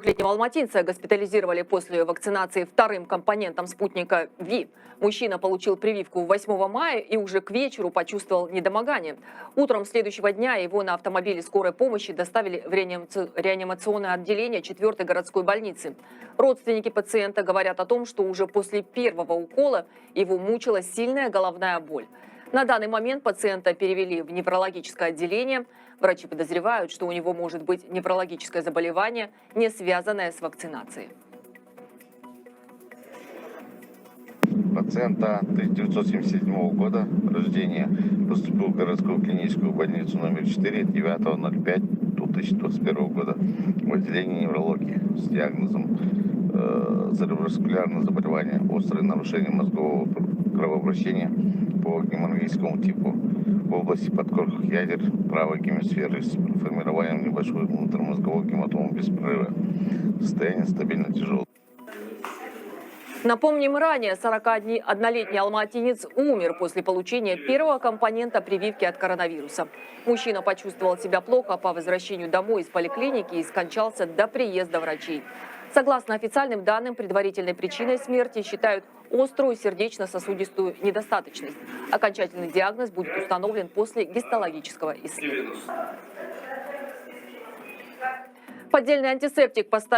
42-летнего алматинца госпитализировали после вакцинации вторым компонентом спутника ВИ. Мужчина получил прививку 8 мая и уже к вечеру почувствовал недомогание. Утром следующего дня его на автомобиле скорой помощи доставили в реанимационное отделение 4-й городской больницы. Родственники пациента говорят о том, что уже после первого укола его мучила сильная головная боль. На данный момент пациента перевели в неврологическое отделение. Врачи подозревают, что у него может быть неврологическое заболевание, не связанное с вакцинацией. Пациента 1977 года рождения поступил в городскую клиническую больницу номер 4 9.05.2021 года в отделении неврологии с диагнозом цереброваскулярное заболевание, острое нарушение мозгового кровообращения по геморрагическому типу в области подкорковых ядер правой гемисферы с формированием небольшой внутримозговой гематомы без прорыва. Состояние стабильно тяжелое. Напомним, ранее 41-летний алматинец умер после получения первого компонента прививки от коронавируса. Мужчина почувствовал себя плохо по возвращению домой из поликлиники и скончался до приезда врачей. Согласно официальным данным, предварительной причиной смерти считают острую сердечно-сосудистую недостаточность. Окончательный диагноз будет установлен после гистологического исследования. Поддельный антисептик поставили